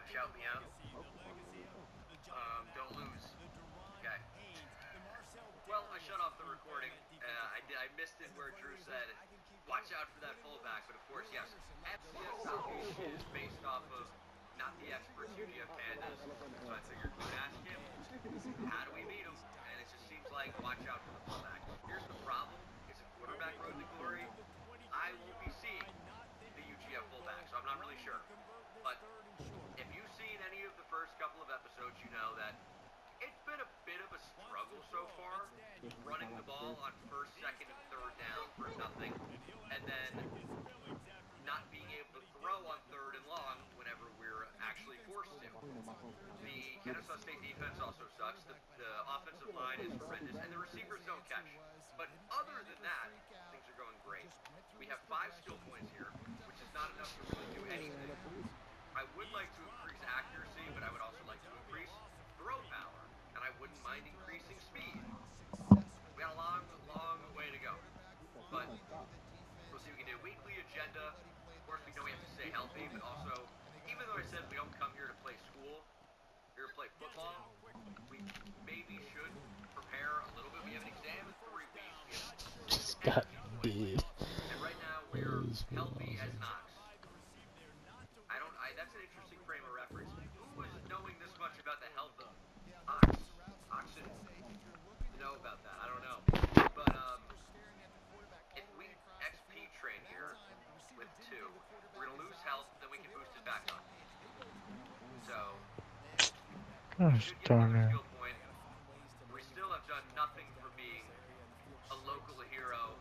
Shout me out. Don't lose. Okay. Well, I shut off the recording. I missed it where Drew said, "Watch out for that fullback." But of course, yes, FCS salvation is based off of not the experts UGF Pandas. So I figured we would ask him, how do we beat them? And it just seems like watch out for the fullback. Here's the problem: it's a quarterback road to glory. I won't be seeing the UGF fullback, so I'm not really sure. But if you've seen any of the first couple of episodes, you know that it's been a bit of a struggle so far, running the ball on first, second, and third down for nothing, and then not being able to throw on third and long whenever we're actually forced to. The Kennesaw State defense also sucks. The offensive line is horrendous, and the receivers don't catch. But other than that, things are going great. We have 5 skill points here, which is not enough to really do anything. I would like to increase accuracy, but I would also like to increase throw power, and I wouldn't mind increasing speed. We got a long, long way to go, but we'll see what we can do. Weekly agenda. Of course, we know we have to stay healthy, but also, even though I said we don't come here to play school, we're here to play football, we maybe should prepare a little bit. We have an exam in 3 weeks. We have 6 Got energy points, big. and right now That we're was healthy as awesome. an ox. That's an interesting frame of reference. Who was knowing this much about the health of oxen to know about that? I don't know. But if we XP train here with 2, we're gonna lose health, then we can boost it back up. So we Gosh should get darn another it. skill point. We still have done nothing for being a local hero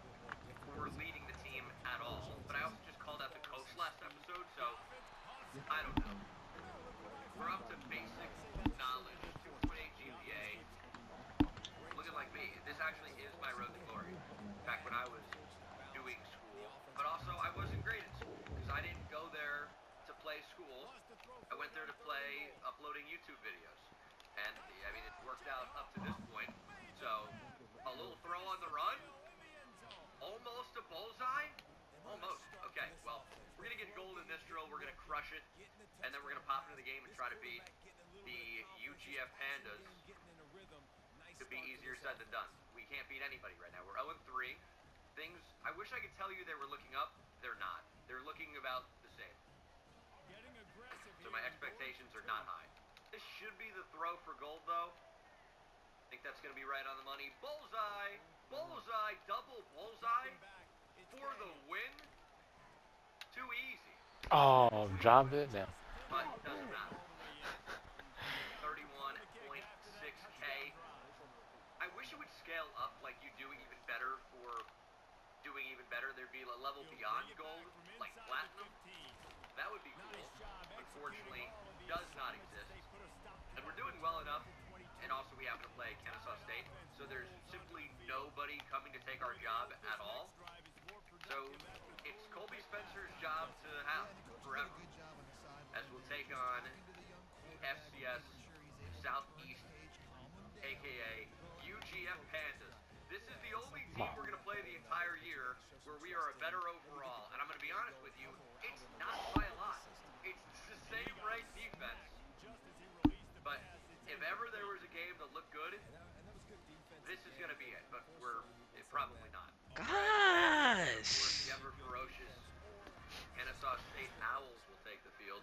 or leading the team at all. But I also just called out the coach last episode, so I don't know. We're up to basic knowledge 2.8 GPA. Looking like me. This actually is my road to glory. Back when I was doing school, but also I wasn't great at school because I didn't go there to play school. I went there to play uploading YouTube videos. And I mean, it worked out up to this point. So, a little throw on the run, almost a bullseye. Almost. Okay, well, we're going to get gold in this drill. We're going to crush it. And then we're going to pop into the game and try to beat the UGF Pandas. Could be easier said than done. We can't beat anybody right now. We're 0-3. Things, I wish I could tell you they were looking up. They're not. They're looking about the same. So my expectations are not high. This should be the throw for gold, though. I think that's going to be right on the money. Bullseye! Bullseye! Double bullseye for the win. Too easy. Oh, Too drop easy. it now. But doesn't matter. 31.6K. I wish it would scale up like you do even better for doing even better. There'd be a level beyond gold, like platinum. That would be cool. Unfortunately, does not exist. And we're doing well enough. And also we happen to play Kennesaw State. So there's simply nobody coming to take our job at all. So it's Colby Spencer's job to have forever. As we'll take on the FCS Southeast, aka UGF Pandas. This is the only Come team on. we're going to play the entire year where we are a better overall. And I'm going to be honest with you, it's not by a lot. It's the same right defense. But if ever there was a game that looked good, this is going to be it. But probably not. And of course, the Gosh. ever ferocious Kennesaw State Owls will take the field.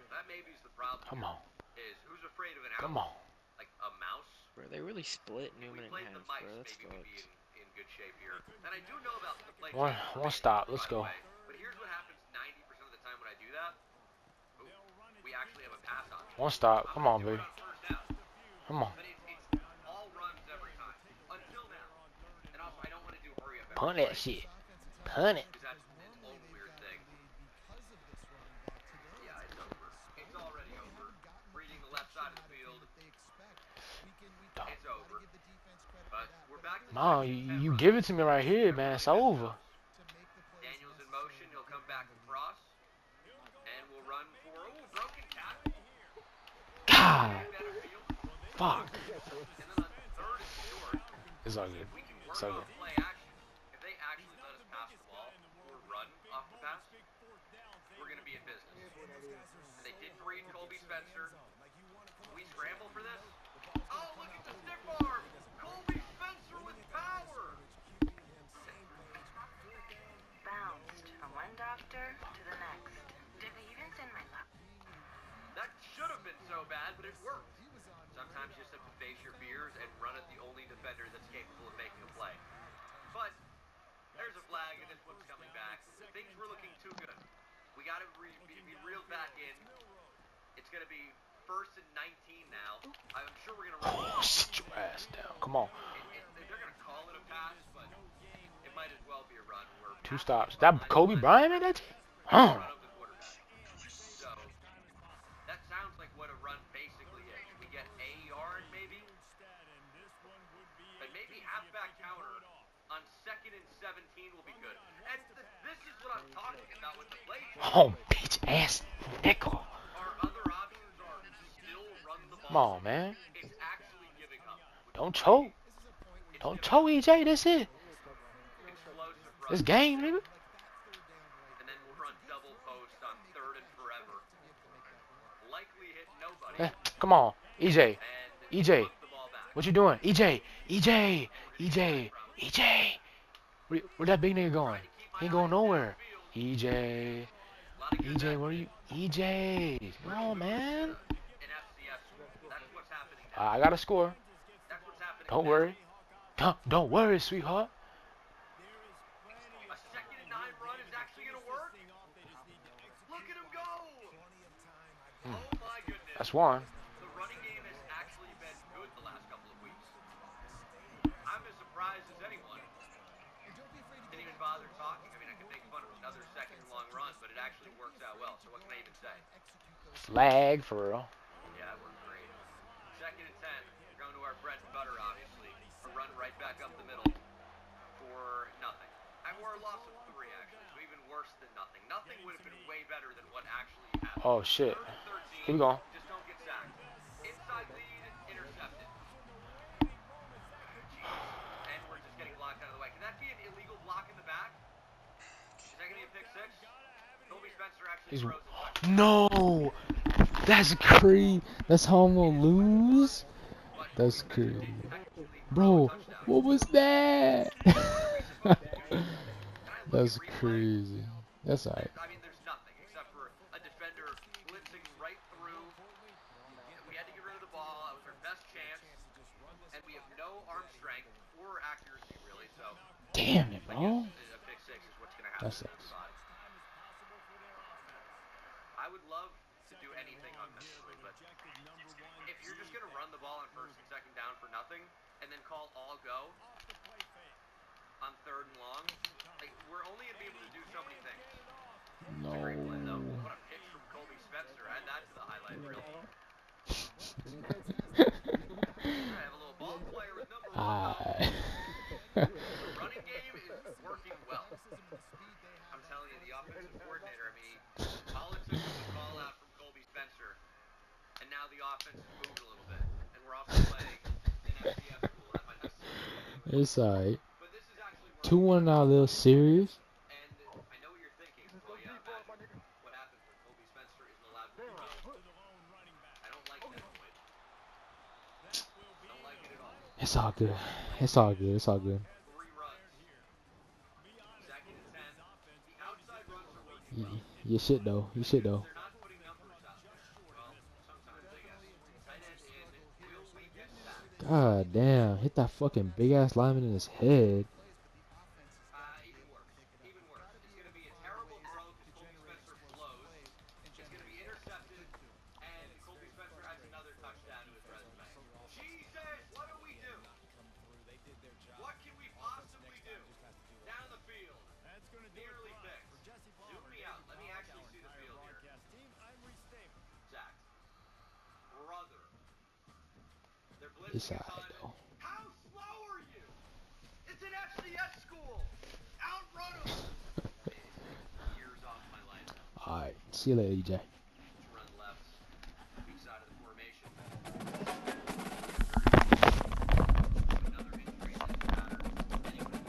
That maybe is the problem Come here. on. Is who's afraid of an Come owl? on. Like a mouse? Bro, they really split If we Newman in played the half, mice, bro. That's maybe we'd be fucked. in good shape here. And I do know about the play One, chain one formations, stop. Let's by the go. way. But here's what happens 90% of the time when I do that. Ooh, we actually have a pass option. One stop. I'm Come going to on, do it baby. on first down. Come on. But it's all runs every time. Until now. And also, I don't want to do hurry up every Punt play. that shit. Punt it. Because that's its own weird thing. Yeah, it's over. It's already over. Reading the left side of the field. It's over. But we're back to No, second you, and 10 you run. give it to me right here, Whenever man. the It's defense over. goes. Daniels in motion. He'll come back across. And we'll run for, broken tackle. God. Gabe Benefield. Fuck. And then on third and short, It's all good. if we can It's work all off good. play action, if they actually let us pass the ball or run off the pass, we're going to be in business. And they did create Spencer. We scramble for this. Oh, look at the stiff arm. Colby Spencer with power. Bounced from one doctor to the next. Did they even send my lap? That should have been so bad, but it worked. Sometimes you just have to face your fears and run at the only defender that's capable of making a play. But there's a flag, and this one's coming back. Things were looking too good. We got to be reeled back in. It's going to be 1st and 19 now. I'm sure we're going to run. Oh, sit your ass down. Come on. They're going to call it a pass, but it might as well be a run. 2 stops. That Kobe Bryant made that? Huh. So that sounds like what a run basically is. We get a yard maybe, and maybe halfback counter on 2nd and 17 will be good. And this is what I'm talking about with the play. Oh, bitch ass nickel. Our other options are still run the ball. Come on, man. It's actually giving up. Don't choke. Don't choke, EJ. That's it. Explosive run. This game, nigga. And then we'll run double post on 3rd and forever. Likely hit nobody. Come on, EJ. And EJ. put the ball back. What you doing? EJ. EJ. EJ. EJ. Where that big nigga going? He ain't going nowhere. EJ. EJ, where you? EJ. Come on, man. In FCS, that's what's happening now. I got to score. That's what's happening Don't now. worry. Don't worry, sweetheart. A 2nd and 9 run is actually going to work. Look at him go. Oh my goodness. That's one. The running game has actually been good the last couple of weeks. I'm as surprised as anyone. Didn't even bother talking. I mean, I could make fun of another 2nd and long run, but it actually works out well. So what can I even say? Flag for real. Yeah, it worked great. 2nd and 10. We're going to our bread and butter, obviously. A run right back up the middle for nothing. Or a loss of 3, actually. So even worse than nothing. Nothing would have been way better than what actually happened. Oh, shit. 3rd and 13. Keep going. Just don't get sacked. Inside lead, intercepted. Jeez. And we're just getting blocked out of the way. Can that be an illegal block in the back? Is that going to be a pick 6? Colby Spencer actually throws it. No. That's crazy. That's how I'm gonna lose. That's crazy. Bro, what was that? That's crazy. That's alright. I mean, there's nothing except for a defender blitzing right through. We had to get rid of the ball. That was our best chance. And we have no arm strength or accuracy, really. So, Damn it, bro. a pick 6 is what's going to happen. That sucks. I would love to do anything offensively, but if you're just going to run the ball on 1st and 2nd down for nothing, and then call all go on 3rd and long, like, we're only going to be able to do so many things. No. It's a great play, though. What a pitch from Colby Spencer. Add that to the highlight reel. I have a little ball player with number 1. The running game is working well. I'm telling you, the offensive coordinator, I mean, all it took was a call out from Colby Spencer, and now the offense has moved a little bit, and we're also playing in FCS school. That might not seem It's alright. but this is actually 2-1 now, little series. and I know what you're thinking. Well, yeah, imagine what happens when Colby Spencer isn't allowed to run. I don't like that point. I don't like it at all. It's all good. It's all good. It's all good. 3 runs. 2nd and 10. The outside runs are working well. You shit though. You shit though. They're not putting numbers out. Well, sometimes I guess. Tight end in. Will we get sacked? God damn. Hit that fucking big ass lineman in his head. Even worse. Even worse. It's going to be a terrible throw because Colby Spencer blows. It's going to be intercepted, and Colby Spencer adds another touchdown to his resume. Jesus, what do we do? What can we possibly do? Down the field. Nearly fixed. Zoom me out. Let me actually see the field here. Sacked. Brother. They're blitzing It's us alright on. though. How slow are you? It's an FCS school. Outrun them. Years off my life. Alright. See you later, EJ. Run left. Weak side of the formation. Another injury in this pattern. Anyway.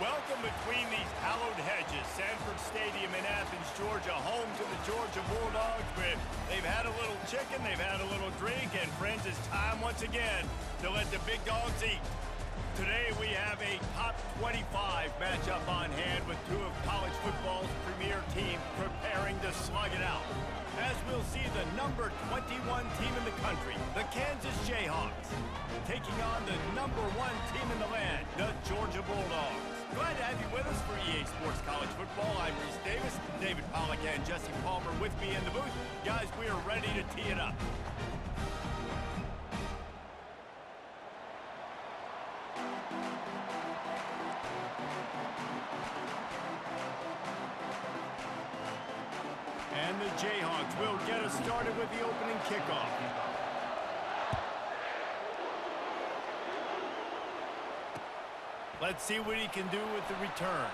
Welcome between these hallowed hedges. Sanford Stadium in Athens, Georgia, home to the Georgia Bulldogs. But they've had a little chicken, they've had a little drink, and friends, it's time once again to let the big dogs eat. Today we have a top 25 matchup on hand with two of college football's premier teams preparing to slug it out. As we'll see the number 21 team in the country, the Kansas Jayhawks, taking on the number 1 team in the land, the Georgia Bulldogs. Glad to have you with us for EA Sports College Football. I'm Reese Davis, David Pollack and Jesse Palmer with me in the booth. Guys, we are ready to tee it up. And the Jayhawks will get us started with the opening kickoff. Let's see what he can do with the return.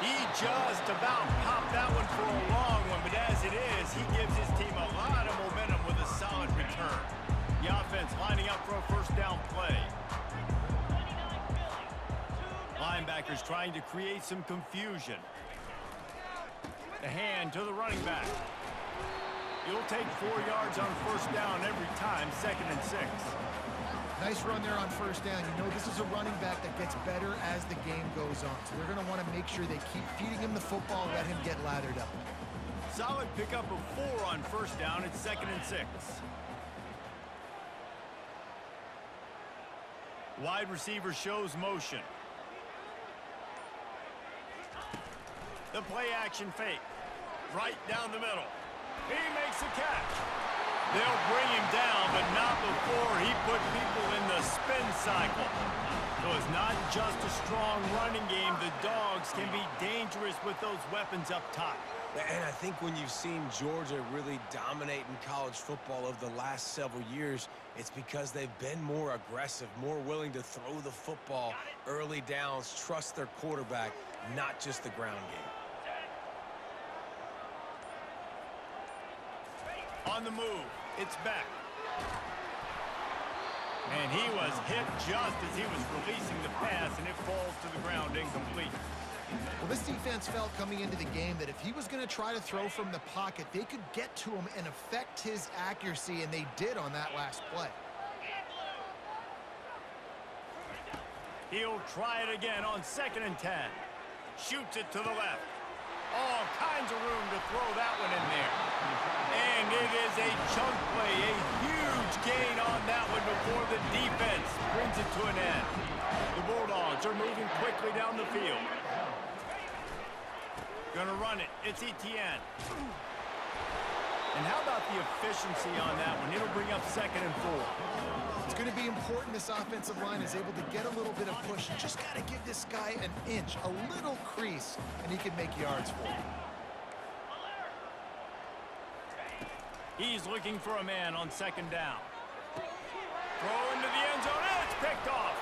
He just about popped that one for a long one, but as it is, he gives his team a lot of momentum with a solid return. The offense lining up for a first down play. Linebackers trying to create some confusion. The hand to the running back. You'll take 4 yards on first down every time, 2nd and 6. Nice run there on first down. You know this is a running back that gets better as the game goes on. So they're going to want to make sure they keep feeding him the football, let him get lathered up. Solid pickup of 4 on first down. It's 2nd and 6. Wide receiver shows motion. The play action fake. Right down the middle. He makes the catch. They'll bring him down, but not before he put people in the spin cycle. So it's not just a strong running game. The Dogs can be dangerous with those weapons up top. And I think when you've seen Georgia really dominate in college football over the last several years, it's because they've been more aggressive, more willing to throw the football early downs, trust their quarterback, not just the ground game. On the move, it's Beck. And he was hit just as he was releasing the pass, and it falls to the ground incomplete. Well, this defense felt coming into the game that if he was going to try to throw from the pocket, they could get to him and affect his accuracy, and they did on that last play. He'll try it again on 2nd and 10. Shoots it to the left. All kinds of room to throw that one in there. And it is a chunk play, a huge gain on that one before the defense brings it to an end. The Bulldogs are moving quickly down the field. Gonna run it. It's Etienne. And how about the efficiency on that one? It'll bring up 2nd and 4. It's going to be important this offensive line is able to get a little bit of push. You just got to give this guy an inch, a little crease, and he can make yards for you. He's looking for a man on 2nd down. Throw into the end zone, and it's picked off.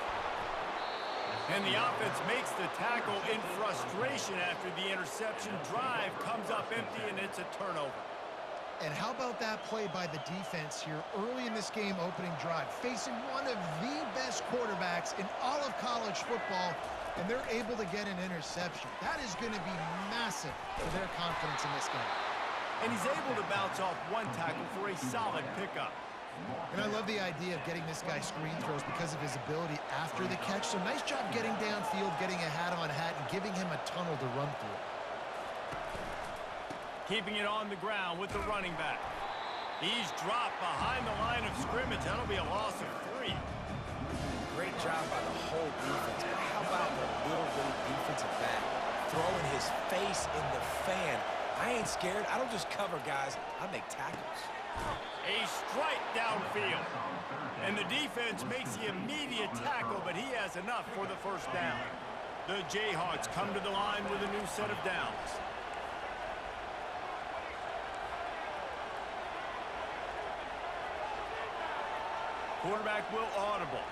And the offense makes the tackle in frustration after the interception. Drive comes up empty, and it's a turnover. And how about that play by the defense here early in this game, opening drive, facing one of the best quarterbacks in all of college football, and they're able to get an interception. That is going to be massive for their confidence in this game. And he's able to bounce off one tackle for a solid pickup. And I love the idea of getting this guy screen throws because of his ability after the catch. So nice job getting downfield, getting a hat-on-hat, and giving him a tunnel to run through. Keeping it on the ground with the running back. He's dropped behind the line of scrimmage. That'll be a loss of 3. Great job by the whole defense. But how about the little defensive back throwing his face in the fan? I ain't scared. I don't just cover guys. I make tackles. A strike downfield. And the defense makes the immediate tackle, but he has enough for the first down. The Jayhawks come to the line with a new set of downs. Quarterback will audible.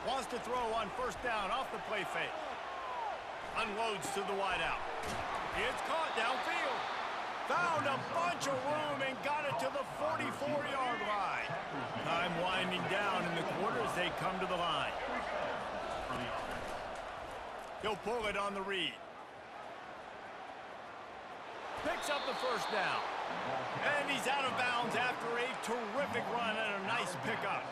Wants to throw on first down off the play fake. Unloads to the wideout. It's caught downfield. Found a bunch of room and got it to the 44-yard line. Time winding down in the quarter as they come to the line. He'll pull it on the read. Picks up the first down. And he's out of bounds after a terrific run and a nice pickup.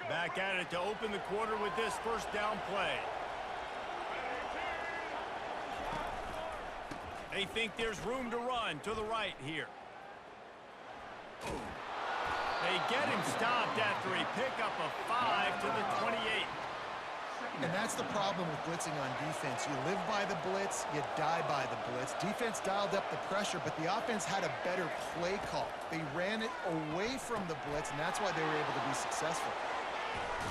Back at it to open the quarter with this first down play. They think there's room to run to the right here. They get him stopped after a pickup of 5 to the 28. And that's the problem with blitzing on defense. You live by the blitz, you die by the blitz. Defense dialed up the pressure, but the offense had a better play call. They ran it away from the blitz, and that's why they were able to be successful.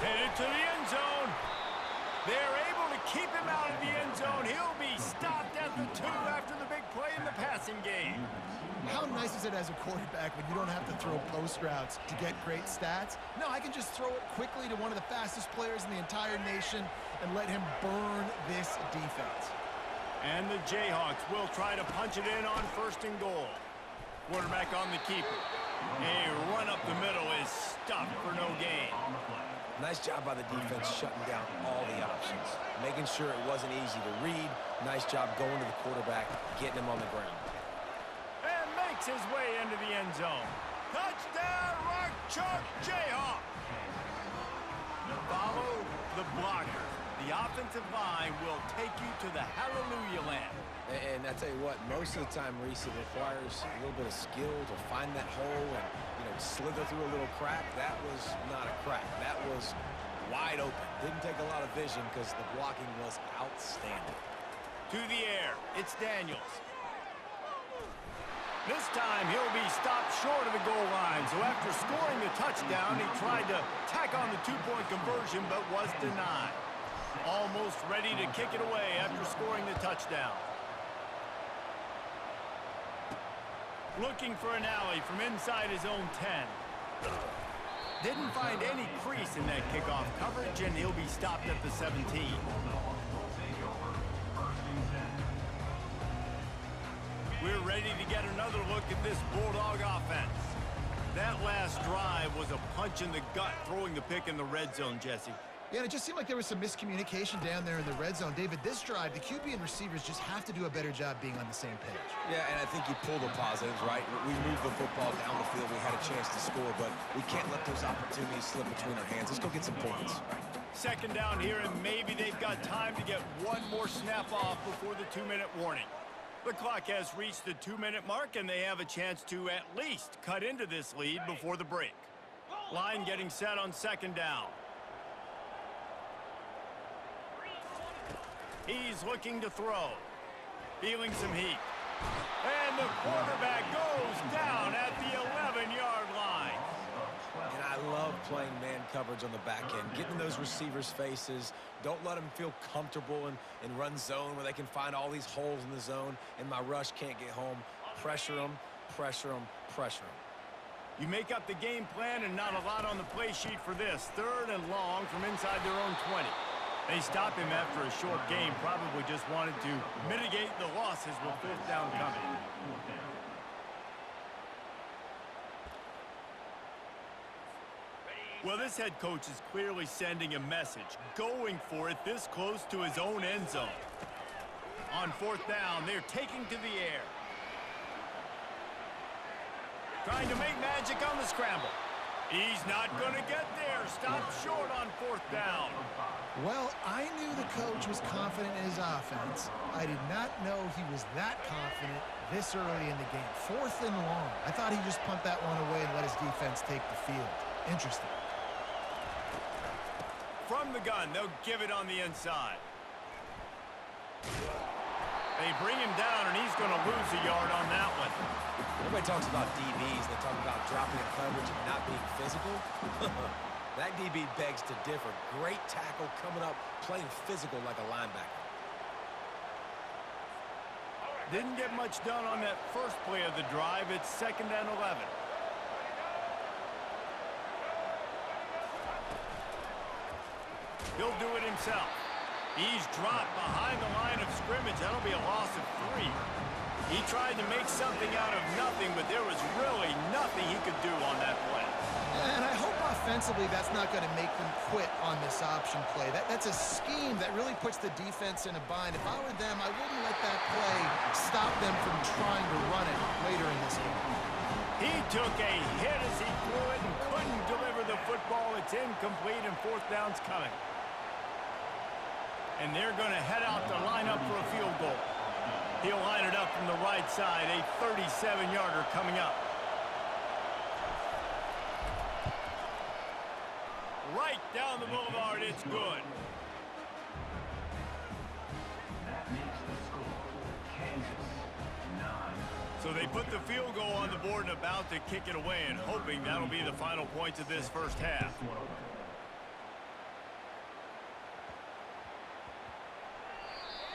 Headed to the end zone. They're able to keep him out of the end zone. He'll be stopped at the 2 after the big play in the passing game. How nice is it as a quarterback when you don't have to throw post routes to get great stats? No, I can just throw it quickly to one of the fastest players in the entire nation and let him burn this defense. And the Jayhawks will try to punch it in on 1st and goal. Quarterback on the keeper. A run up the middle is stuffed for no gain. Nice job by the defense shutting down all the options, making sure it wasn't easy to read. Nice job going to the quarterback, getting him on the ground. And makes his way into the end zone. Touchdown, Rock Chalk Jayhawk. Follow the blocker. The offensive line will take you to the hallelujah land. And I tell you what, most of the time, Reese, it requires a little bit of skill to find that hole and, slither through a little crack. That was not a crack. That was wide open. Didn't take a lot of vision because the blocking was outstanding. To the air, it's Daniels. This time, he'll be stopped short of the goal line. So after scoring the touchdown, he tried to tack on the 2-point conversion, but was denied. Almost ready to kick it away after scoring the touchdown. Looking for an alley from inside his own 10. Didn't find any crease in that kickoff coverage, and he'll be stopped at the 17. We're ready to get another look at this Bulldog offense. That last drive was a punch in the gut, throwing the pick in the red zone, Jesse. Yeah, and it just seemed like there was some miscommunication down there in the red zone. David, this drive, the QB and receivers just have to do a better job being on the same page. Yeah, and I think you pull the positives, right? We moved the football down the field. We had a chance to score, but we can't let those opportunities slip between our hands. Let's go get some points. 2nd down here, and maybe they've got time to get one more snap off before the 2-minute warning. The clock has reached the 2-minute mark, and they have a chance to at least cut into this lead before the break. Line getting set on 2nd down. He's looking to throw. Feeling some heat. And the quarterback goes down at the 11-yard line. And I love playing man coverage on the back end, getting in those receivers' faces. Don't let them feel comfortable in run zone where they can find all these holes in the zone and my rush can't get home. Pressure them, pressure them, pressure them. You make up the game plan and not a lot on the play sheet for this. 3rd and long from inside their own 20. They stopped him after a short game, probably just wanted to mitigate the losses with 5th down coming. Well, this head coach is clearly sending a message, going for it this close to his own end zone. On 4th down, they're taking to the air. Trying to make magic on the scramble. He's not going to get there. Stopped short on 4th down. Well, I knew the coach was confident in his offense. I did not know he was that confident this early in the game. 4th and long. I thought he'd just punt that one away and let his defense take the field. Interesting. From the gun, they'll give it on the inside. They bring him down, and he's going to lose a yard on that one. Everybody talks about DBs. They talk about dropping in coverage and not being physical. That DB begs to differ. Great tackle coming up, playing physical like a linebacker. Didn't get much done on that first play of the drive. It's 2nd and 11. He'll do it himself. He's dropped behind the line of scrimmage. That'll be a loss of 3. He tried to make something out of nothing, but there was really nothing he could do on that play. And I hope offensively that's not going to make them quit on this option play. That's a scheme that really puts the defense in a bind. If I were them, I wouldn't let that play stop them from trying to run it later in this game. He took a hit as he threw it and couldn't deliver the football. It's incomplete and fourth down's coming. And they're going to head out to line up for a field goal. He'll line it up from the right side, a 37-yarder coming up. Right down the boulevard, it's good. That makes the score Kansas 9. So they put the field goal on the board and about to kick it away and hoping that'll be the final points of this first half.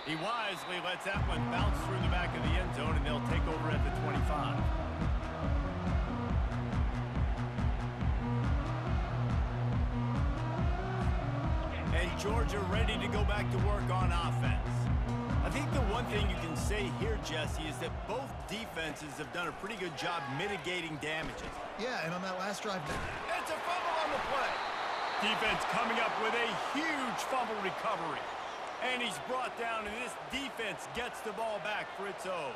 He wisely lets that one bounce through the back of the end zone, and they'll take over at the 25. And Georgia ready to go back to work on offense. I think the one thing you can say here, Jesse, is that both defenses have done a pretty good job mitigating damages. Yeah, and on that last drive, It's a fumble on the play. Defense coming up with a huge fumble recovery. And he's brought down, and this defense gets the ball back for its own.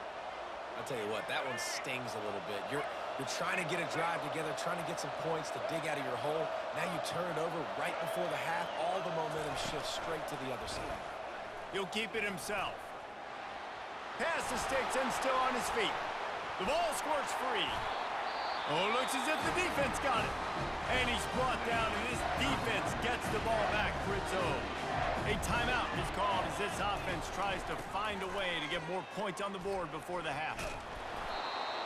I'll tell you what, that one stings a little bit. You're trying to get a drive together, trying to get some points to dig out of your hole. Now you turn it over right before the half. All the momentum shifts straight to the other side. He'll keep it himself. Pass the sticks and still on his feet. The ball squirts free. Oh, looks as if the defense got it. And he's brought down, and this defense gets the ball back for its own. A timeout is called as this offense tries to find a way to get more points on the board before the half.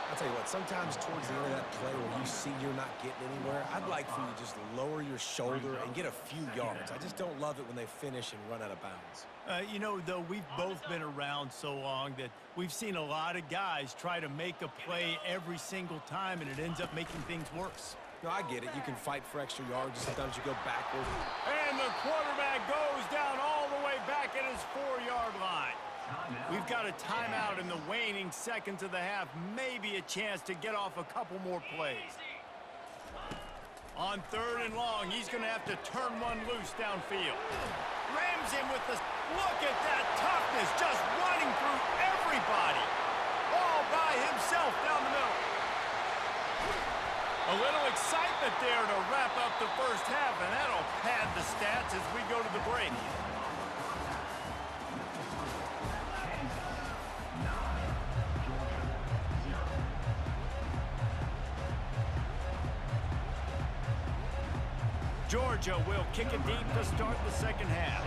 I'll tell you what, sometimes towards the end of that play where you see you're not getting anywhere, I'd like for you to just lower your shoulder and get a few yards. I just don't love it when they finish and run out of bounds. You know, though, we've both been around so long that we've seen a lot of guys try to make a play every single time, and it ends up making things worse. No, I get it. You can fight for extra yards. Sometimes you go backward. And the quarterback goes down all the way back at his 4-yard line. We've got a timeout in the waning seconds of the half. Maybe a chance to get off a couple more plays. On 3rd and long, he's going to have to turn one loose downfield. Rams him with the... Look at that toughness, just running through everybody. All by himself down the middle. A little excitement there to wrap up the first half, and that'll pad the stats as we go to the break. Georgia will kick it deep to start the second half.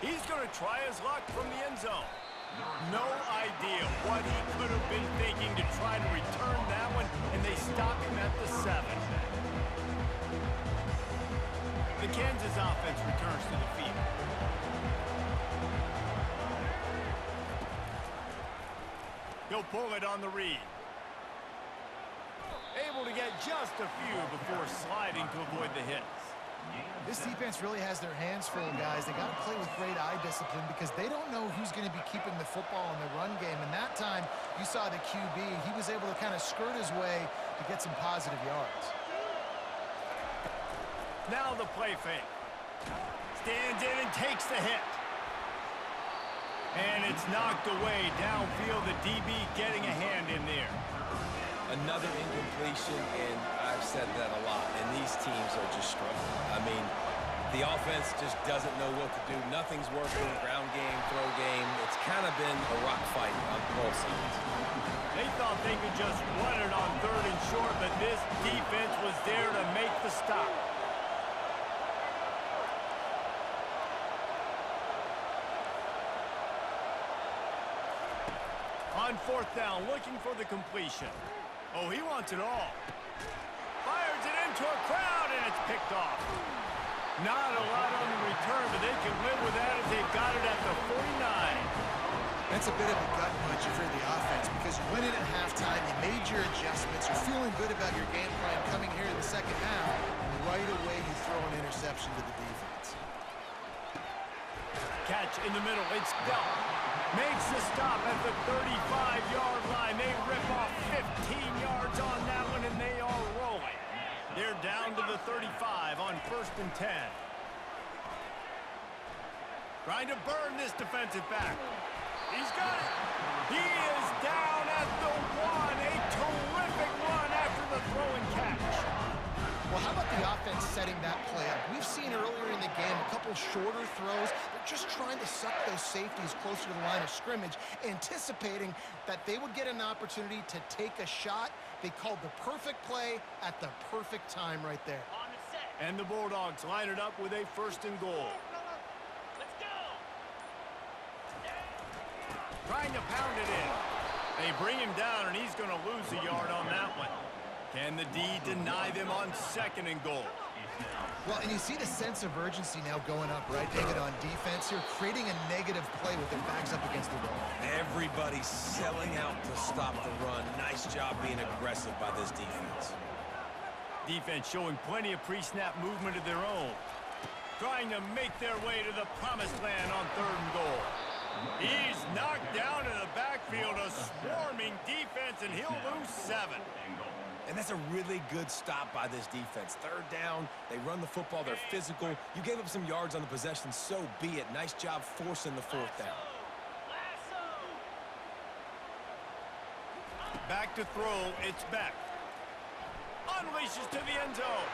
He's going to try his luck from the end zone. No idea what he could have been thinking to try to return that one, and they stop him at the 7. The Kansas offense returns to the field. He'll pull it on the read. Able to get just a few before sliding to avoid the hits. this defense really has their hands full, guys. They got to play with great eye discipline because they don't know who's going to be keeping the football in the run game. And that time, you saw the QB. He was able to kind of skirt his way to get some positive yards. Now the play fake. Stands in and takes the hit. And it's knocked away downfield. The DB getting a hand in there. Another incompletion, and I've said that a lot, and these teams are just struggling. I mean, the offense just doesn't know what to do. Nothing's working, ground game, throw game. It's kind of been a rock fight on both sides. They thought they could just run it on 3rd and short, but this defense was there to make the stop. On 4th down, looking for the completion. Oh, he wants it all. Fires it into a crowd, and it's picked off. Not a lot on the return, but they can live with that as they've got it at the 49. That's a bit of a gut punch if you're the offense because you went in at halftime, you made your adjustments, you're feeling good about your game plan coming here in the second half, and right away you throw an interception to the defense. Catch in the middle. It's dealt. Makes the stop at the 35-yard line. They rip off 15 yards on that one, and they are rolling. They're down to the 35 on 1st and 10. Trying to burn this defensive back. He's got it. He is down at the 1. A terrific run after the throw and catch. Well, how about the offense setting that play up? We've seen earlier in the game a couple shorter throws. They're just trying to suck those safeties closer to the line of scrimmage, anticipating that they would get an opportunity to take a shot. They called the perfect play at the perfect time right there. And the Bulldogs line it up with a 1st and goal. Trying to pound it in. They bring him down, and he's going to lose a yard on that one. Can the D deny them on 2nd and goal? Well, and you see the sense of urgency now going up, right, David, on defense here, creating a negative play with their backs up against the wall. Everybody's selling out to stop the run. Nice job being aggressive by this defense. Defense showing plenty of pre-snap movement of their own. Trying to make their way to the promised land on 3rd and goal. He's knocked down in the backfield, a swarming defense, and he'll lose 7. And that's a really good stop by this defense. 3rd down, they run the football, they're physical. You gave up some yards on the possession, so be it. Nice job forcing the 4th down. Back to throw, it's Beck. Unleashes to the end zone.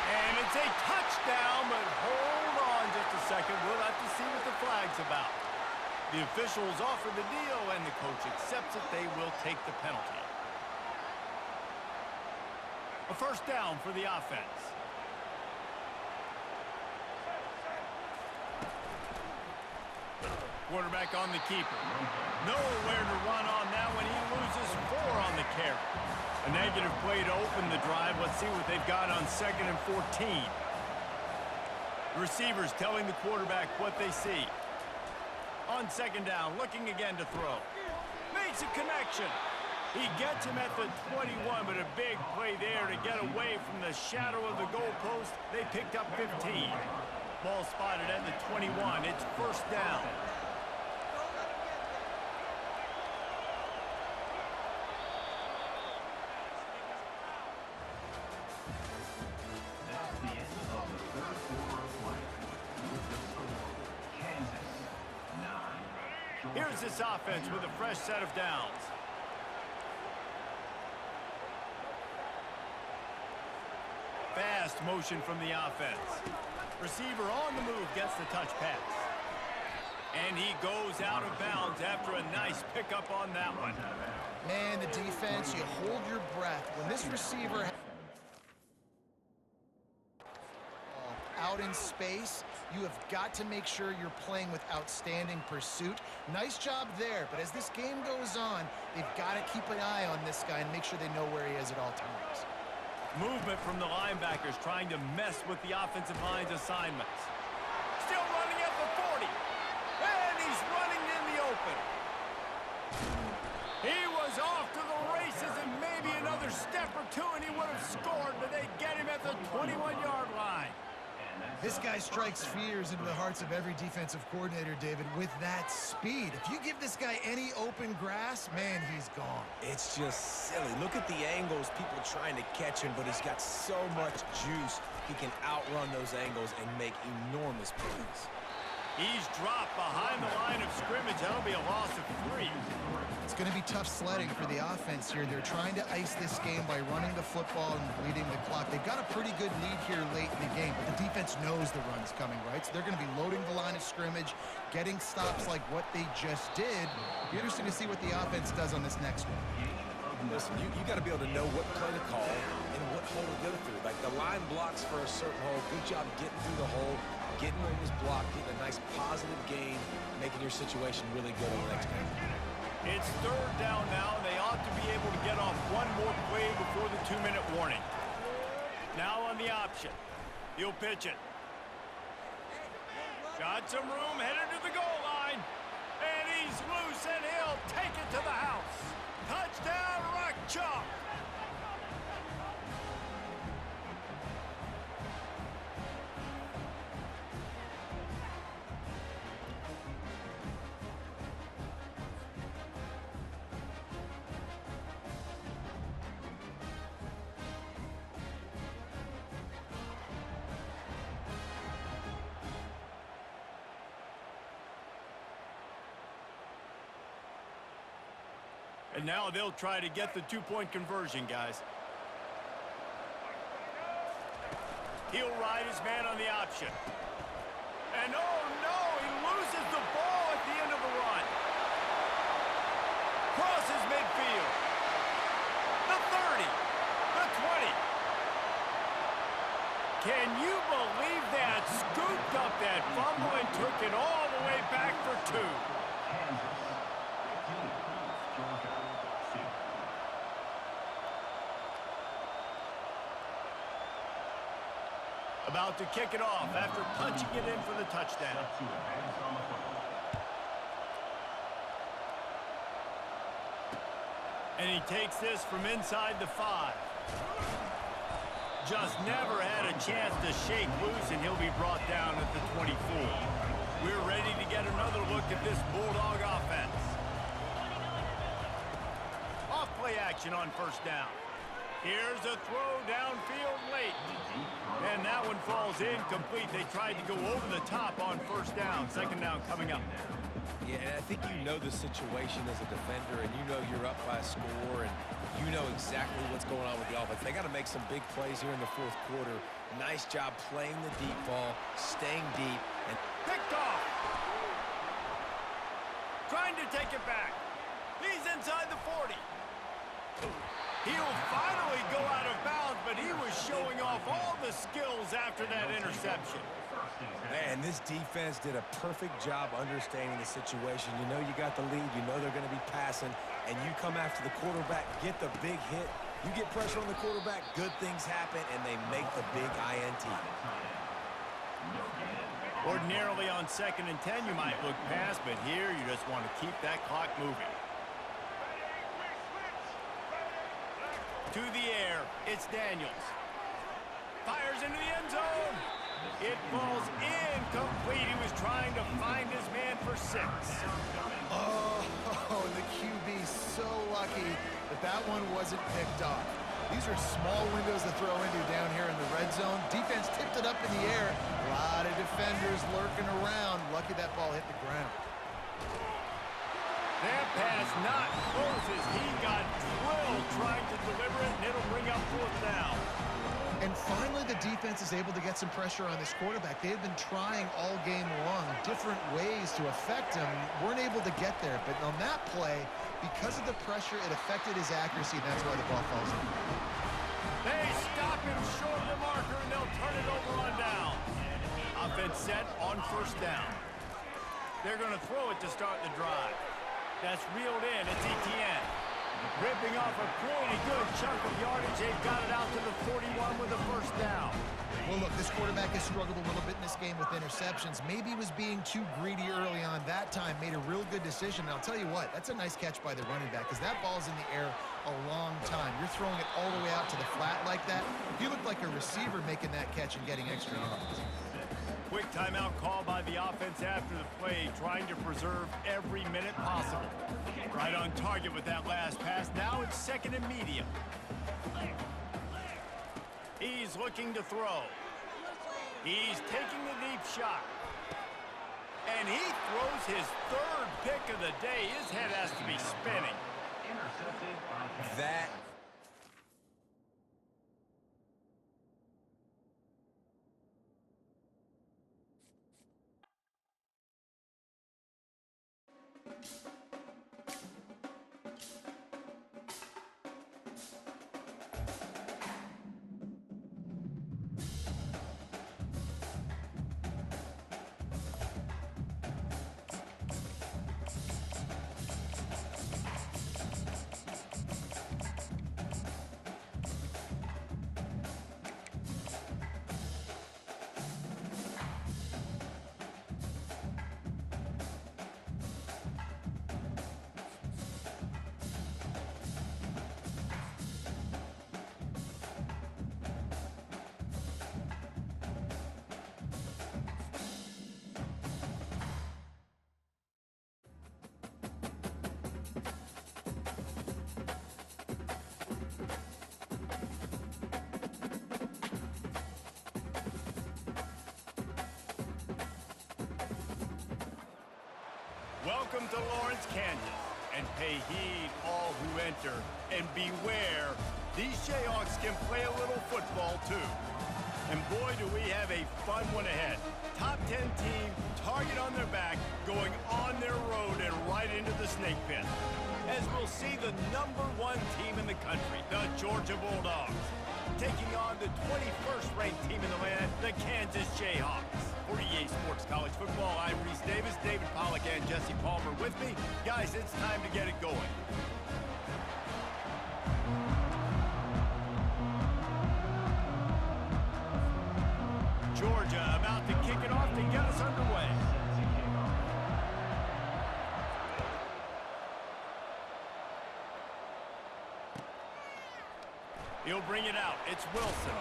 And it's a touchdown, but hold on just a second. We'll have to see what the flag's about. The officials offer the deal, and the coach accepts it. They will take the penalty. A 1st down for the offense. Quarterback on the keeper. Nowhere to run on that one. He loses 4 on the carry. A negative play to open the drive. Let's see what they've got on 2nd and 14. Receivers telling the quarterback what they see. On 2nd down, looking again to throw. Makes a connection. He gets him at the 21, but a big play there to get away from the shadow of the goalpost. They picked up 15. Ball spotted at the 21. It's 1st down. That's the end of the 3rd quarter of play. With the score, Kansas 9. Here's this offense with a fresh set of downs. Fast motion from the offense. Receiver on the move gets the touch pass. And he goes out of bounds after a nice pickup on that one. Man, the defense, you hold your breath. When this receiver out in space, you have got to make sure you're playing with outstanding pursuit. Nice job there, but as this game goes on, they've got to keep an eye on this guy and make sure they know where he is at all times. Movement from the linebackers trying to mess with the offensive line's assignments. Still running at the 40. And he's running in the open. He was off to the races, and maybe another step or two and he would have scored, but they get him at the 21-yard line. This guy strikes fears into the hearts of every defensive coordinator, David, with that speed. If you give this guy any open grass, man, he's gone. It's just silly. Look at the angles, people trying to catch him, but he's got so much juice. He can outrun those angles and make enormous plays. He's dropped behind the line of scrimmage. That'll be a loss of 3. It's going to be tough sledding for the offense here. They're trying to ice this game by running the football and bleeding the clock. They've got a pretty good lead here late in the game, but the defense knows the run's coming, right? So they're going to be loading the line of scrimmage, getting stops like what they just did. Be interesting to see what the offense does on this next one. Listen, you got to be able to know what play to call and what hole to go through. Like the line blocks for a certain hole. Good job getting through the hole, getting where it was blocked, getting a nice positive gain, making your situation really good on the next game. It's 3rd down now, and they ought to be able to get off one more play before the 2-minute warning. Now on the option. He'll pitch it. Got some room, headed to the goal line. And he's loose, and he'll take it to the house. Touchdown, Rock Chalk. And now they'll try to get the two-point conversion, guys. He'll ride his man on the option. And oh no, he loses the ball at the end of the run. Crosses midfield. The 30. The 20. Can you believe that? Scooped up that fumble and took it all the way back for two. Kansas 15, Georgia 2. About to kick it off after punching it in for the touchdown. Set to advance on the football. And he takes this from inside the 5. Just never had a chance to shake loose, and he'll be brought down at the 24. We're ready to get another look at this Bulldog offense. Off play action on first down. Here's a throw downfield late. And that one falls incomplete. They tried to go over the top on first down. Second down coming up. Yeah, and I think you know the situation as a defender, and you know you're up by a score, and you know exactly what's going on with the offense. They got to make some big plays here in the fourth quarter. Nice job playing the deep ball, staying deep, and Picked off. Trying to take it back. He's inside the 40. He'll finally go out of bounds, but he was showing off all the skills after that interception. man, this defense did a perfect job understanding the situation. You know you got the lead. You know they're going to be passing, and you come after the quarterback, get the big hit. You get pressure on the quarterback, good things happen, and they make the big INT. Ordinarily on 2nd and 10, you might look past, but here you just want to keep that clock moving. To the air, it's Daniels. Fires into the end zone. It falls incomplete. He was trying to find his man for 6. Oh, the QB so lucky that that one wasn't picked off. These are small windows to throw into down here in the red zone. Defense tipped it up in the air. A lot of defenders lurking around. Lucky that ball hit the ground. That pass not close as he got drilled trying to deliver it, and it'll bring up 4th down. And finally, the defense is able to get some pressure on this quarterback. They've been trying all game long different ways to affect him. Weren't able to get there. But on that play, because of the pressure, it affected his accuracy, and that's why the ball falls in. They stop him short of the marker, and they'll turn it over on down. Offense set on 1st down. They're going to throw it to start the drive. That's reeled in. It's Etienne. Ripping off a pretty good chunk of yardage. They've got it out to the 41 with a 1st down. Well, look, this quarterback has struggled a little bit in this game with interceptions. Maybe he was being too greedy early on. That time made a real good decision. And I'll tell you what, that's a nice catch by the running back because that ball's in the air a long time. You're throwing it all the way out to the flat like that. You look like a receiver making that catch and getting extra yards. Quick timeout call by the offense after the play, trying to preserve every minute possible. Right on target with that last pass. Now it's 2nd and medium. He's looking to throw. He's taking the deep shot. And he throws his 3rd pick of the day. His head has to be spinning. That Welcome to Lawrence, Kansas. and pay heed all who enter. And beware, these Jayhawks can play a little football too. And boy, do we have a fun one ahead. Top 10 team, target on their back, going on their road and right into the snake pit. As we'll see the #1 team in the country, the Georgia Bulldogs, taking on the 21st ranked team in the land, the Kansas Jayhawks. For EA Sports College Football, I'm Reese Davis, David Pollack, and Jesse Palmer with me. Guys, it's time to get it going. Georgia about to kick it off to get us underway. He'll bring it out. It's Wilson.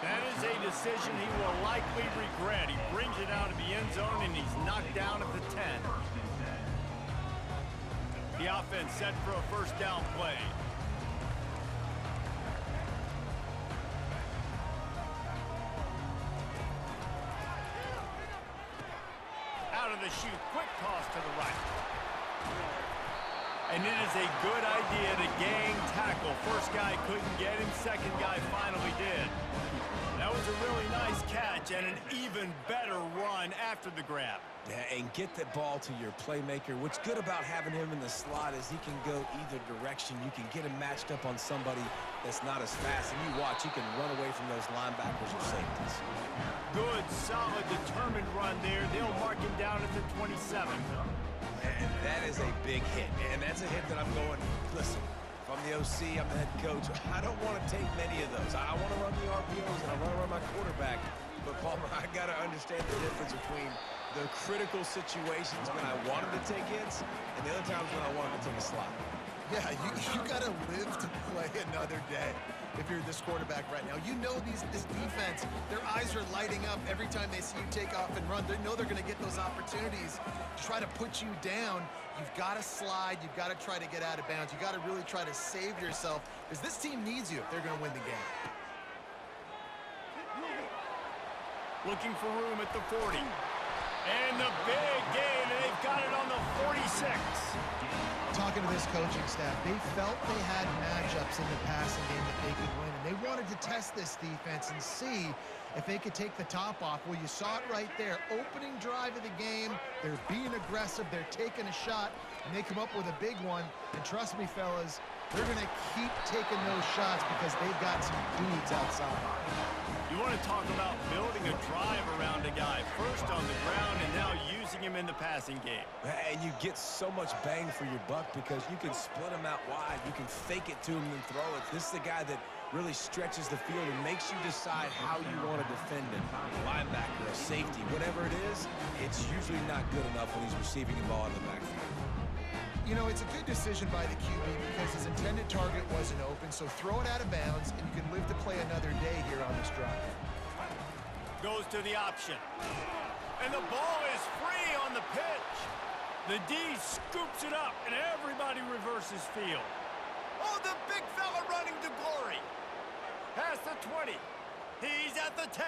That is a decision he will likely regret. He brings it out of the end zone, and he's knocked down at the 10. The offense set for a first down play. Out of the chute, quick toss to the right. And it is a good idea to gang tackle. First guy couldn't get him, second guy finally did. That was a really nice catch and an even better run after the grab. Yeah, and get the ball to your playmaker. What's good about having him in the slot is he can go either direction. You can get him matched up on somebody that's not as fast. And you watch, he can run away from those linebackers or safeties. Good, solid, determined run there. They'll mark him down at the 27. And that is a big hit. And that's a hit that I'm going, listen, if I'm the OC, I'm the head coach, I don't want to take many of those. I want to run the RPOs and I want to run my quarterback. But, Palmer, I got to understand the difference between the critical situations when I wanted to take hits and the other times when I wanted to take a slot. Yeah, you got to live to play another day if you're this quarterback right now. You know this defense, their eyes are lighting up every time they see you take off and run. They know they're going to get those opportunities to try to put you down. You've got to slide. You've got to try to get out of bounds. You've got to really try to save yourself because this team needs you if they're going to win the game. Looking for room at the 40. And the big gain, and they've got it on the 46. Talking to this coaching staff, they felt they had matchups in the passing game that they could win, and they wanted to test this defense and see if they could take the top off. Well, you saw it right there. Opening drive of the game, they're being aggressive, they're taking a shot, and they come up with a big one. And trust me, fellas, they're going to keep taking those shots because they've got some dudes outside. You want to talk about building a drive around a guy, first on the ground and now using him in the passing game. And you get so much bang for your buck because you can split him out wide. You can fake it to him and throw it. This is the guy that really stretches the field and makes you decide how you want to defend him. A linebacker, a safety, whatever it is, it's usually not good enough when he's receiving the ball in the backfield. You know, it's a good decision by the QB because his intended target wasn't open, so throw it out of bounds, and you can live to play another day here on this drive. Goes to the option. And the ball is free on the pitch. The D scoops it up, and everybody reverses field. Oh, the big fella running to glory. Past the 20. He's at the 10.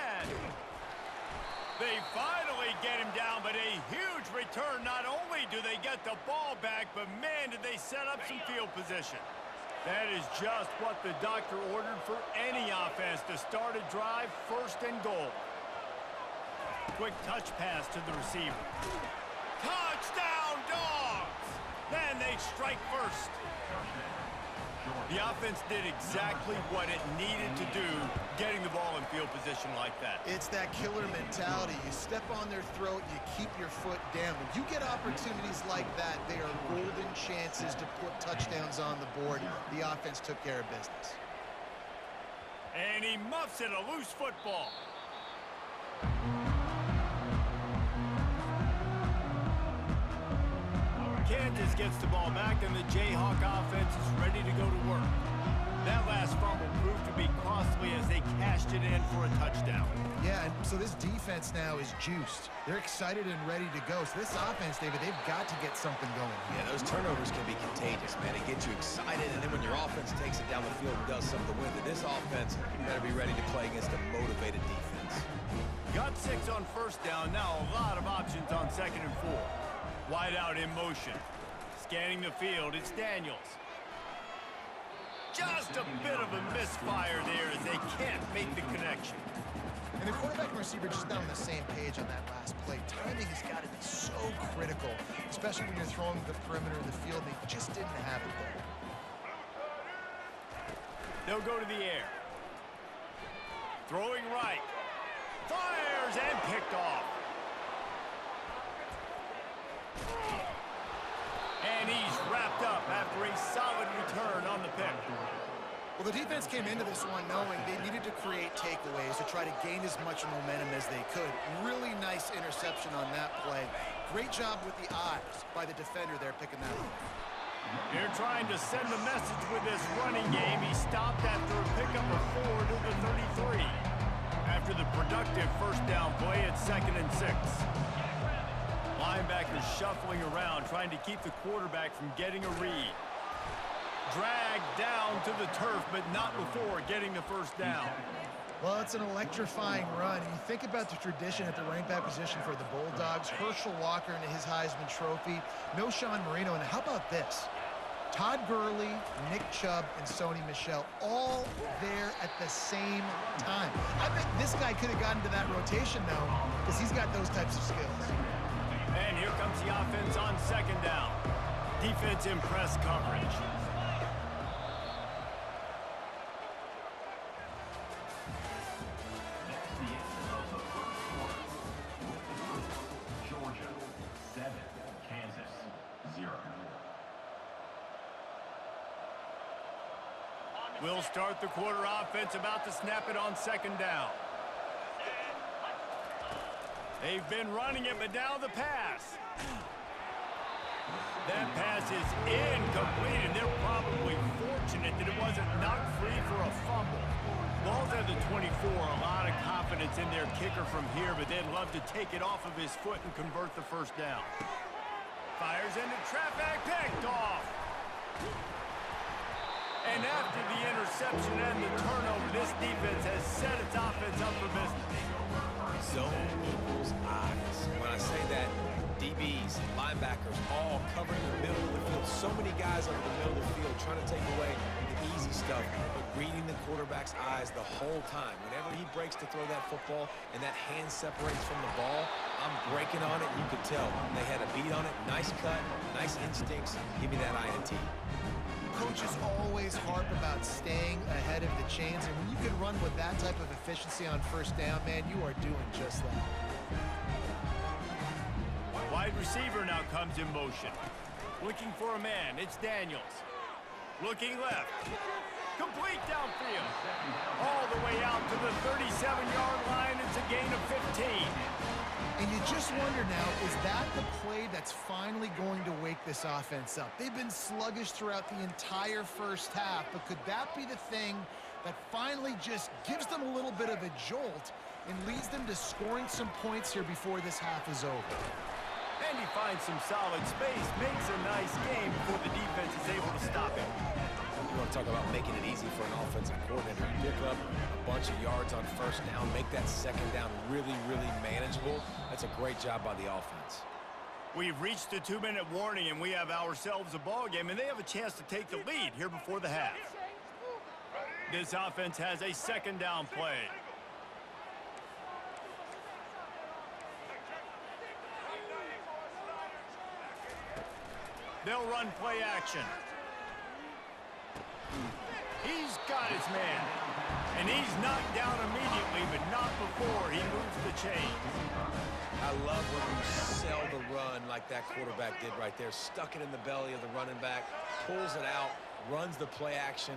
They finally get him down, but a huge return. Not only do they get the ball back, but man, did they set up some field position. That is just what the doctor ordered for any offense to start a drive, first and goal. Quick touch pass to the receiver. Touchdown, Dogs! And they strike first. The offense did exactly what it needed to do, getting the ball in field position like that. It's that killer mentality. You step on their throat, you keep your foot down. When you get opportunities like that, they are golden chances to put touchdowns on the board. The offense took care of business. And he muffs it, a loose football. Kansas gets the ball back, and the Jayhawk offense is ready to go to work. That last fumble proved to be costly as they cashed it in for a touchdown. Yeah, and so this defense now is juiced. They're excited and ready to go. So this offense, David, they've got to get something going. Yeah, those turnovers can be contagious, man. It gets you excited, and then when your offense takes it down the field and does something with it, this offense better be ready to play against a motivated defense. Got 6 on first down. Now a lot of options on 2nd and 4. Wide out in motion. Scanning the field, it's Daniels. Just a bit of a misfire there as they can't make the connection. And the quarterback and receiver just not on the same page on that last play. Timing has got to be so critical, especially when you're throwing the perimeter of the field. They just didn't have it there. They'll go to the air. Throwing right. Fires and picked off. And he's wrapped up after a solid return on the pick. Well, the defense came into this one knowing they needed to create takeaways to try to gain as much momentum as they could. Really nice interception on that play. Great job with the eyes by the defender there picking that up. They're trying to send a message with this running game. He stopped after a pickup of 4 to the 33. After the productive first down play at 2nd and 6. Linebackers shuffling around, trying to keep the quarterback from getting a read. Dragged down to the turf, but not before getting the first down. Well, it's an electrifying run. And you think about the tradition at the running back position for the Bulldogs. Herschel Walker into his Heisman Trophy. No Sean Marino. And how about this? Todd Gurley, Nick Chubb, and Sony Michel all there at the same time. I bet this guy could have gotten to that rotation, though, because he's got those types of skills. And here comes the offense on 2nd down. Defense in press coverage. Georgia 7, Kansas 0. We'll start the quarter offense, about to snap it on 2nd down. They've been running it, but now the pass. That pass is incomplete, and they're probably fortunate that it wasn't knocked free for a fumble. Ball's at the 24, a lot of confidence in their kicker from here, but they'd love to take it off of his foot and convert the first down. Fires into traffic, picked off. And after the interception and the turnover, this defense has set its offense up for business. Zone equals eyes. When I say that, DBs, linebackers, all covering the middle of the field. So many guys over the middle of the field trying to take away the easy stuff, but reading the quarterback's eyes the whole time. Whenever he breaks to throw that football and that hand separates from the ball, I'm breaking on it. You could tell they had a beat on it. Nice cut, nice instincts. Give me that INT. Coaches always harp about staying ahead of the chains, and when you can run with that type of efficiency on first down, man, you are doing just that. Wide receiver now comes in motion. Looking for a man, it's Daniels. Looking left. Complete downfield. All the way out to the 37-yard line. It's a gain of 15. And you just wonder now, is that the play that's finally going to wake this offense up? They've been sluggish throughout the entire first half, but could that be the thing that finally just gives them a little bit of a jolt and leads them to scoring some points here before this half is over? And he finds some solid space, makes a nice game before the defense is able to stop him. You want to talk about making it easy for an offensive coordinator to pick up a bunch of yards on first down, make that 2nd down really, really manageable. That's a great job by the offense. We've reached the 2-minute warning, and we have ourselves a ball game, and they have a chance to take the lead here before the half. This offense has a 2nd down play. They'll run play action. He's got his man. And he's knocked down immediately, but not before he moves the chains. I love when you sell the run like that quarterback did right there. Stuck it in the belly of the running back, pulls it out, runs the play action.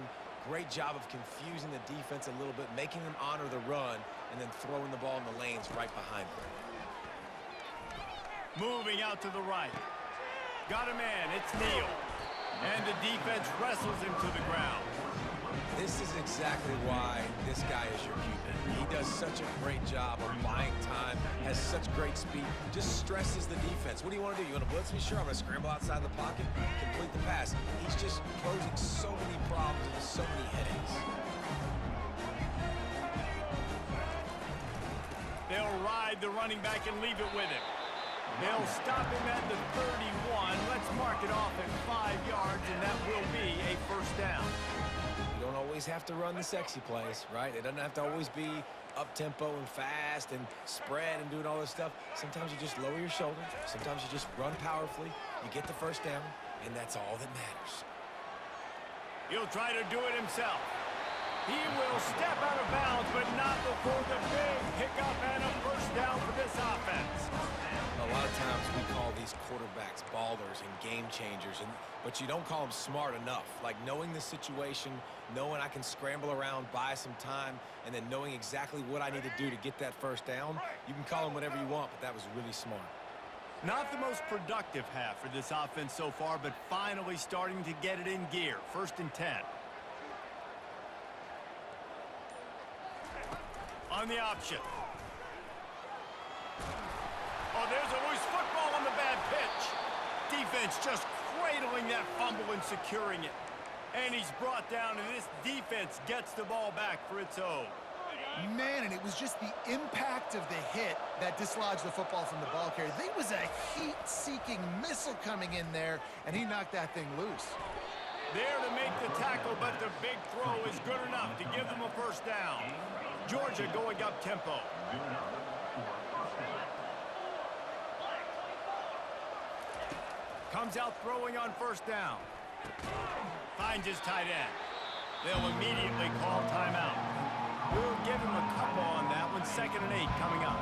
Great job of confusing the defense a little bit, making them honor the run, and then throwing the ball in the lanes right behind them. Moving out to the right. Got a man, it's Neal. And the defense wrestles him to the ground. This is exactly why this guy is your QB. He does such a great job of buying time, has such great speed, just stresses the defense. What do you want to do? You want to blitz me? Sure, I'm going to scramble outside the pocket, complete the pass. He's just posing so many problems and so many headaches. They'll ride the running back and leave it with him. They'll stop him at the 31. Let's mark it off at 5 yards, and that will be a first down. You don't always have to run the sexy plays, right? It doesn't have to always be up-tempo and fast and spread and doing all this stuff. Sometimes you just lower your shoulder. Sometimes you just run powerfully. You get the first down, and that's all that matters. He'll try to do it himself. He will step out of bounds, but not before the big pickup and a first down for this offense. A lot of times we call these quarterbacks ballers and game changers, but you don't call them smart enough. Like knowing the situation, knowing I can scramble around, buy some time, and then knowing exactly what I need to do to get that first down. You can call them whatever you want, but that was really smart. Not the most productive half for this offense so far, but finally starting to get it in gear. 1st and 10. On the option. Oh, there's a loose football on the bad pitch. Defense just cradling that fumble and securing it. And he's brought down, and this defense gets the ball back for its own. Man, and it was just the impact of the hit that dislodged the football from the ball carrier. There was a heat-seeking missile coming in there, and he knocked that thing loose. There to make the tackle, but the big throw is good enough to give them a first down. Georgia going up tempo. Comes out throwing on first down. Finds his tight end. They'll immediately call timeout. We'll give him a couple on that one. 2nd and 8 coming up.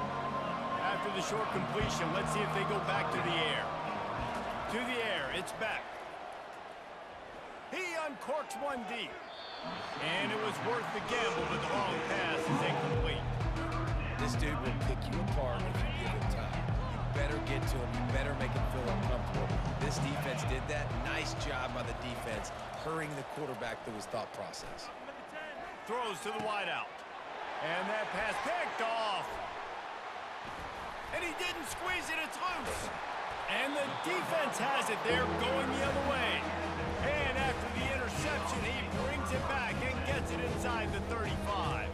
After the short completion, let's see if they go back to the air. To the air, it's back. He uncorks one deep. And it was worth the gamble, but the long pass is incomplete. This dude will pick you apart if you give him time. You better get to him. You better make him feel uncomfortable. This defense did that. Nice job by the defense, hurrying the quarterback through his thought process. Throws to the wideout. And that pass picked off. And he didn't squeeze it. It's loose. And the defense has it. They're going the other way. And after the interception, he brings it back and gets it inside the 35.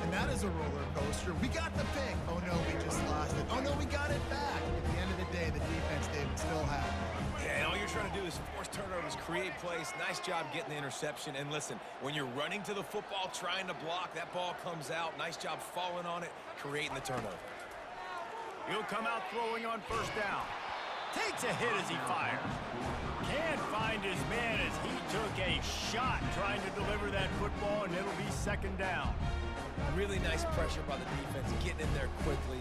And that is a roller coaster. We got the pick. Oh, no, we just lost it. Oh, no, we got it back. At the end of the day, the defense, David, still have it. Yeah, and all you're trying to do is force turnovers, create plays. Nice job getting the interception. And listen, when you're running to the football, trying to block, that ball comes out. Nice job falling on it, creating the turnover. He'll come out throwing on first down. Takes a hit as he fires. Can't find his man as he took a shot trying to deliver that football, and it'll be 2nd down. Really nice pressure by the defense, getting in there quickly,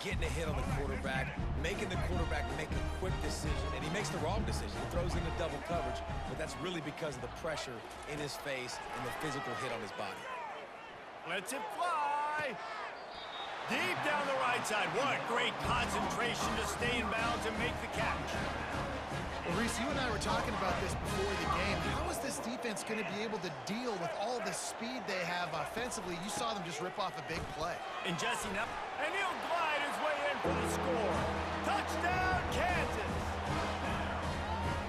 getting a hit on the quarterback, making the quarterback make a quick decision, and he makes the wrong decision. He throws into double coverage, but that's really because of the pressure in his face and the physical hit on his body. Lets it fly. Deep down the right side. What great concentration to stay in bounds and make the catch. Well, Reese, you and I were talking about this before the game. How is this defense going to be able to deal with all the speed they have offensively? You saw them just rip off a big play. And Jesse up, and he'll glide his way in for the score. Touchdown, Kansas!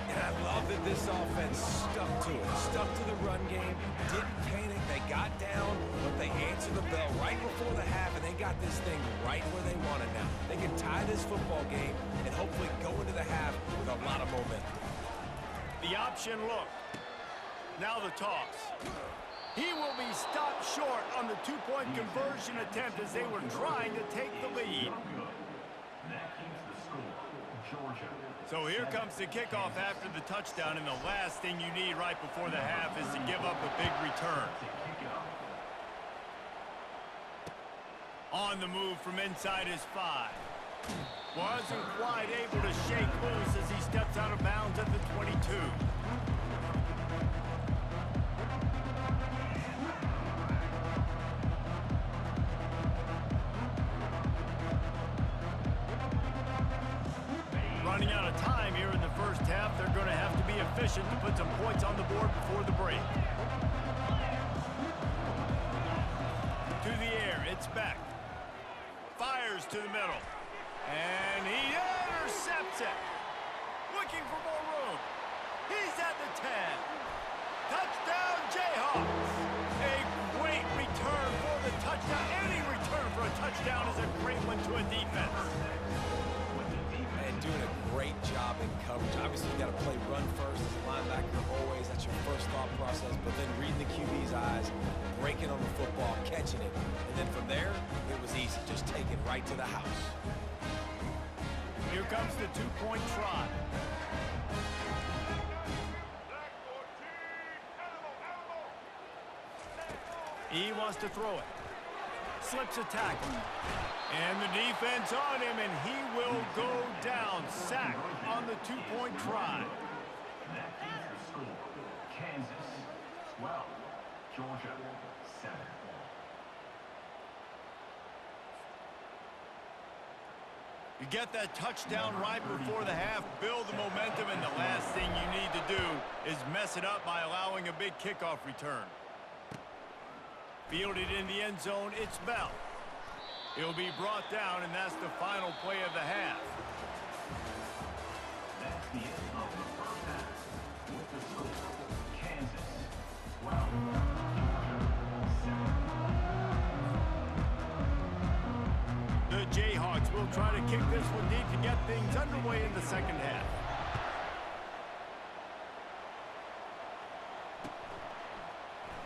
And I love that this offense stuck to it, stuck to the run game, didn't panic. They got down, but they answered the bell right before the half, and they got this thing right where they want it now. They can tie this football game and hopefully go into the half with a lot of momentum. The option look. Now the toss. He will be stopped short on the two-point conversion attempt as they were trying to take the lead. That keeps the score. Georgia. So here comes the kickoff after the touchdown, and the last thing you need right before the half is to give up a big return. On the move from inside his 5. Wasn't quite able to shake loose as he steps out of bounds at the 22. Running out of time here in the first half. They're going to have to be efficient to put some points on the board before the break. To the air, it's Beck. Fires to the middle. And he intercepts it. Looking for more room. He's at the 10. Touchdown, Jayhawks. A great return for the touchdown. Any return for a touchdown is a great one to a defense. in coverage. Obviously, you got to play run first as a linebacker always. That's your first thought process. But then reading the QB's eyes, breaking on the football, catching it. And then from there, it was easy. Just take it right to the house. Here comes the two-point try. He wants to throw it. Slips a tackle. And the defense on him, and he will go down. Sack on the two-point try. That is the score. Kansas 12, Georgia 7. You get that touchdown right before the half, build the momentum, and the last thing you need to do is mess it up by allowing a big kickoff return. Fielded in the end zone, it's Bell. He'll be brought down, and that's the final play of the half. That's the end of the first half. With the score, Kansas 12, Georgia 7. The Jayhawks will try to kick this one deep to get things underway in the second half.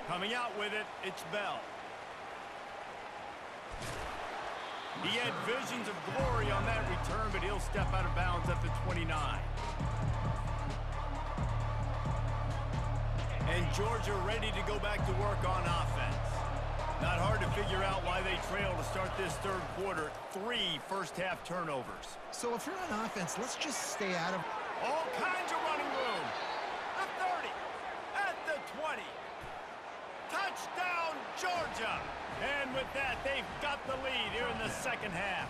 Coming out with it, it's Bell. He had visions of glory on that return, but he'll step out of bounds at the 29. And Georgia ready to go back to work on offense. Not hard to figure out why they trail to start this third quarter. 3 first-half turnovers. So if you're on offense, let's just stay out of... All kinds of running room. The 30, at the 20. Touchdown, Georgia! And with that, they've got the lead here in the second half.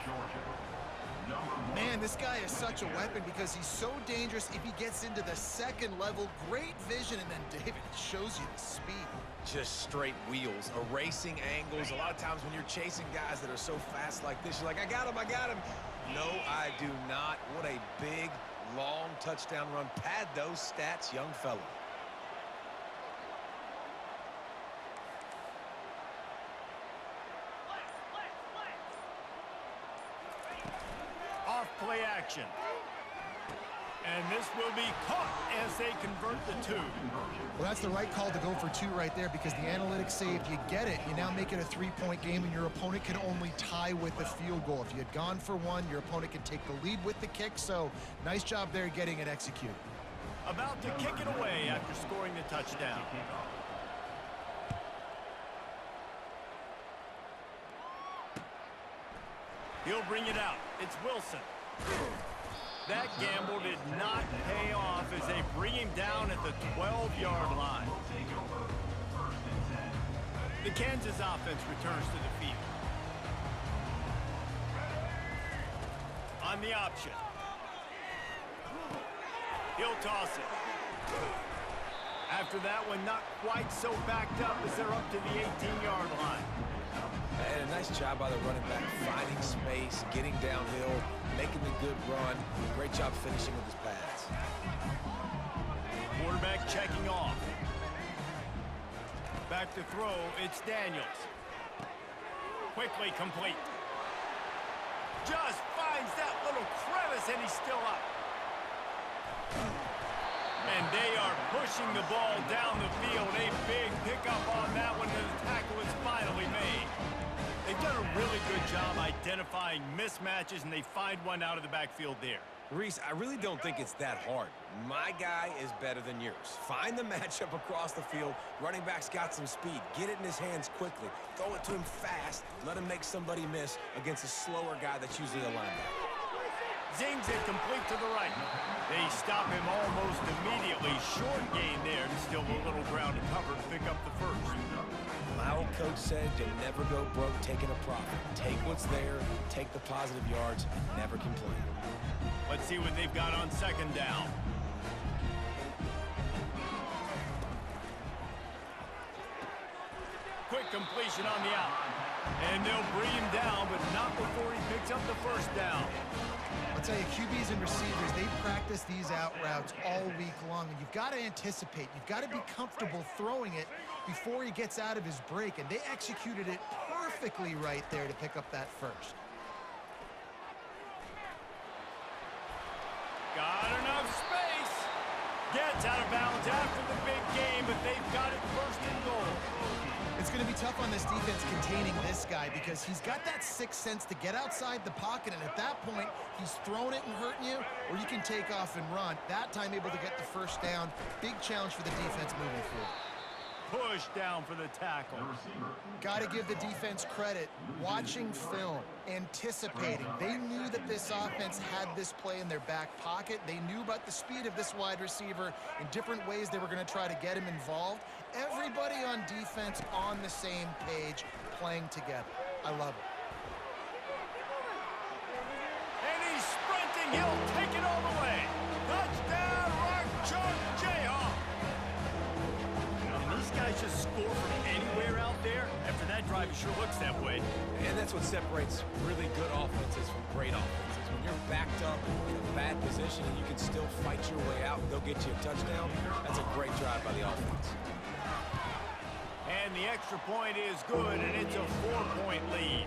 Man, this guy is such a weapon because he's so dangerous if he gets into the second level. Great vision, and then David shows you the speed. Just straight wheels, erasing angles. A lot of times when you're chasing guys that are so fast like this, you're like, I got him, I got him. No, I do not. What a big, long touchdown run. Pad those stats, young fella. Off play action. And this will be caught as they convert the 2. Well, that's the right call to go for 2 right there because the analytics say if you get it, you now make it a 3-point game and your opponent can only tie with the field goal. If you had gone for 1, your opponent can take the lead with the kick. So nice job there getting it executed. About to kick it away after scoring the touchdown. He'll bring it out. It's Wilson. That gamble did not pay off as they bring him down at the 12-yard line. The Kansas offense returns to the field. On the option. He'll toss it. After that one, not quite so backed up as they're up to the 18-yard line. And a nice job by the running back, finding space, getting downhill, making the good run. Great job finishing with his pads. Quarterback checking off. Back to throw, it's Daniels. Quickly complete. Just finds that little crevice, and he's still up. And they are pushing the ball down the field. A big pickup on that one, and the tackle is finally made. They've done a really good job identifying mismatches, and they find one out of the backfield there. Reese, I really don't think it's that hard. My guy is better than yours. Find the matchup across the field. Running back's got some speed. Get it in his hands quickly. Throw it to him fast. Let him make somebody miss against a slower guy that's usually a linebacker. Zings it complete to the right. They stop him almost immediately. Short gain there, and still a little ground to cover to pick up the first. My old coach said you'll never go broke taking a profit. Take what's there, take the positive yards, and never complain. Let's see what they've got on second down. Quick completion on the out. And they'll bring him down, but not before he picks up the first down. I'll tell you, QBs and receivers, they practice these out routes all week long, and you've got to anticipate. You've got to be comfortable throwing it before he gets out of his break, and they executed it perfectly right there to pick up that first. Got enough Gets out of bounds after the big game, but they've got it first and goal. It's going to be tough on this defense containing this guy because he's got that sixth sense to get outside the pocket, and at that point, he's throwing it and hurting you, or you can take off and run. That time able to get the first down. Big challenge for the defense moving forward. Push down for the tackle. Got to give the defense credit. Watching film, anticipating. They knew that this offense had this play in their back pocket. They knew about the speed of this wide receiver in different ways they were going to try to get him involved. Everybody on defense on the same page, playing together. I love it. And he's sprinting. He'll take it all the way. Touchdown, Rock Chalk Jayhawk. And these guys just score from anywhere out there. After that drive, it sure looks that way. And that's what separates really good offenses from great offenses. When you're backed up in a bad position and you can still fight your way out and they'll get you a touchdown, that's a great drive by the offense. And the extra point is good, and it's a 4-point lead.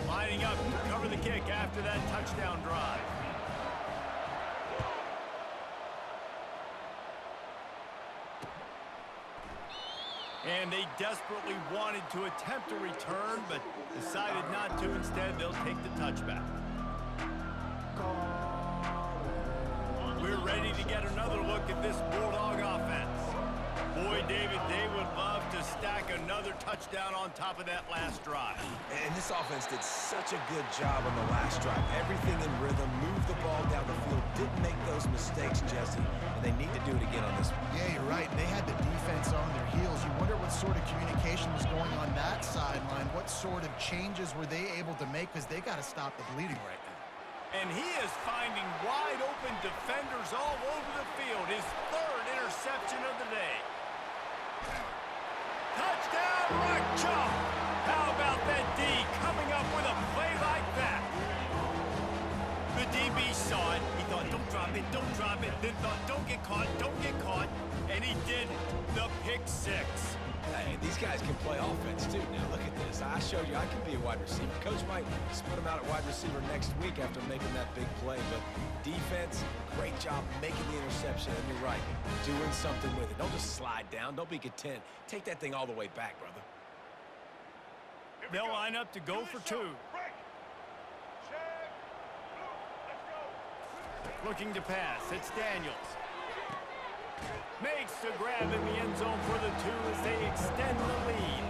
Lining up to cover the kick after that touchdown drive. And they desperately wanted to attempt a return, but decided not to. Instead, they'll take the touchback. We're ready to get another look at this Bulldog offense. Boy, David, they would love to stack another touchdown on top of that last drive. And this offense did such a good job on the last drive. Everything in rhythm, moved the ball down the field, didn't make those mistakes, Jesse, and they need to do it again on this one. Yeah, you're right. They had the defense on their heels. You wonder what sort of communication was going on that sideline. What sort of changes were they able to make? Because they got to stop the bleeding right now. And he is finding wide-open defenders all over the field. His third interception of the day. Touchdown, Rock Chalk! How about that D coming up with a play like that? The DB saw it. He thought, don't drop it, don't drop it. Then thought, don't get caught, and he did the pick six. Hey, these guys can play offense, too. Now, look at this. I showed you I can be a wide receiver. Coach might split him out at wide receiver next week after making that big play. But defense, great job making the interception. And you're right, doing something with it. Don't just slide down. Don't be content. Take that thing all the way back, brother. They'll line up to go for two. Looking to pass. It's Daniels. Makes the grab in the end zone for the two as they extend the lead.